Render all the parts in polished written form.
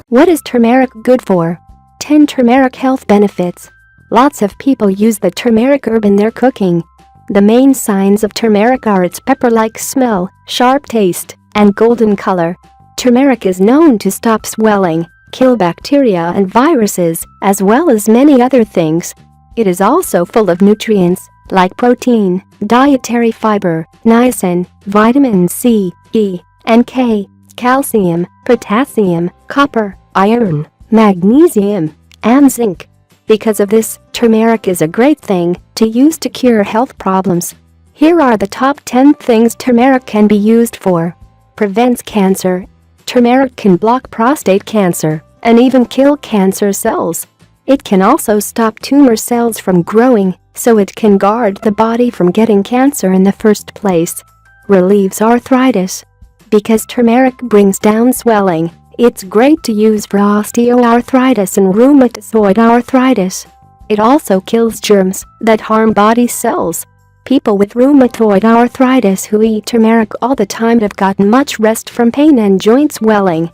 What is turmeric good for? 10 turmeric health benefits. Lots of people use the turmeric herb in their cooking. The main signs of turmeric are its pepper-like smell, sharp taste, and golden color. Turmeric is known to stop swelling, kill bacteria and viruses, as well as many other things. It is also full of nutrients, like protein, dietary fiber, niacin, vitamin C, E, and K, calcium, potassium, copper, iron, magnesium, and zinc. Because of this, turmeric is a great thing to use to cure health problems. Here are the top 10 things turmeric can be used for. Prevents cancer. Turmeric can block prostate cancer and even kill cancer cells. It can also stop tumor cells from growing, so it can guard the body from getting cancer in the first place. Relieves arthritis. Because turmeric brings down swelling, it's great to use for osteoarthritis and rheumatoid arthritis. It also kills germs that harm body cells. People with rheumatoid arthritis who eat turmeric all the time have gotten much rest from pain and joint swelling.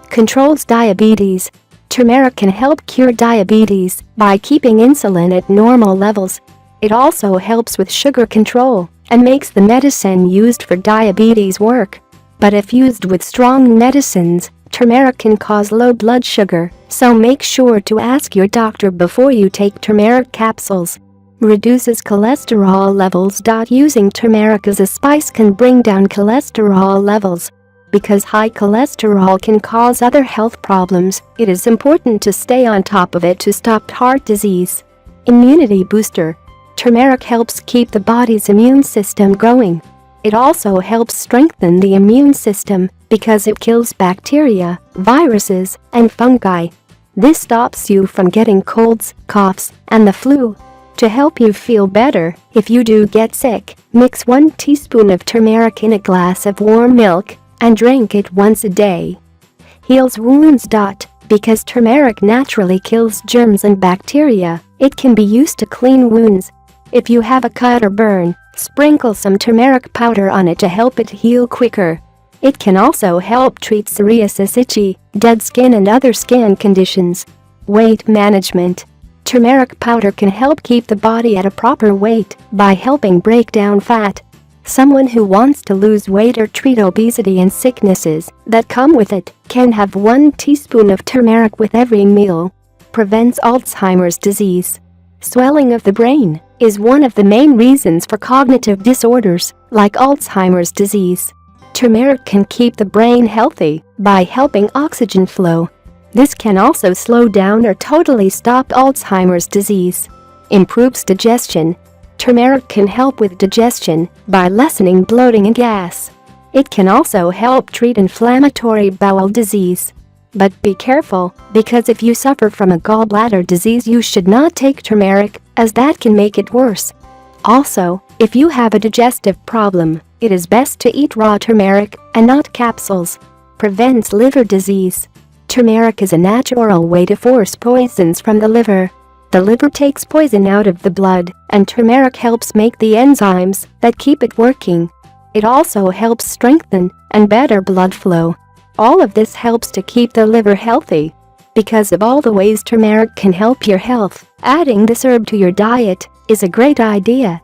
Controls diabetes. Turmeric can help cure diabetes by keeping insulin at normal levels. It also helps with sugar control and makes the medicine used for diabetes work. But if used with strong medicines, turmeric can cause low blood sugar, so make sure to ask your doctor before you take turmeric capsules. Reduces cholesterol levels. Using turmeric as a spice can bring down cholesterol levels. Because high cholesterol can cause other health problems, it is important to stay on top of it to stop heart disease. Immunity booster. Turmeric helps keep the body's immune system going. It also helps strengthen the immune system because it kills bacteria, viruses, and fungi. This stops you from getting colds, coughs, and the flu. To help you feel better, if you do get sick, mix 1 teaspoon of turmeric in a glass of warm milk and drink it once a day. Heals wounds. Because turmeric naturally kills germs and bacteria, it can be used to clean wounds. If you have a cut or burn, sprinkle some turmeric powder on it to help it heal quicker. It can also help treat psoriasis, itchy, dead skin, and other skin conditions. Weight management. Turmeric powder can help keep the body at a proper weight by helping break down fat. Someone who wants to lose weight or treat obesity and sicknesses that come with it can have 1 teaspoon of turmeric with every meal. Prevents Alzheimer's disease. Swelling of the brain is one of the main reasons for cognitive disorders like Alzheimer's disease. Turmeric can keep the brain healthy by helping oxygen flow. This can also slow down or totally stop Alzheimer's disease. Improves digestion. Turmeric can help with digestion by lessening bloating and gas. It can also help treat inflammatory bowel disease. But be careful, because if you suffer from a gallbladder disease, you should not take turmeric, as that can make it worse. Also, if you have a digestive problem, it is best to eat raw turmeric and not capsules. Prevents liver disease. Turmeric is a natural way to force poisons from the liver. The liver takes poison out of the blood, and turmeric helps make the enzymes that keep it working. It also helps strengthen and better blood flow. All of this helps to keep the liver healthy. Because of all the ways turmeric can help your health, adding this herb to your diet is a great idea.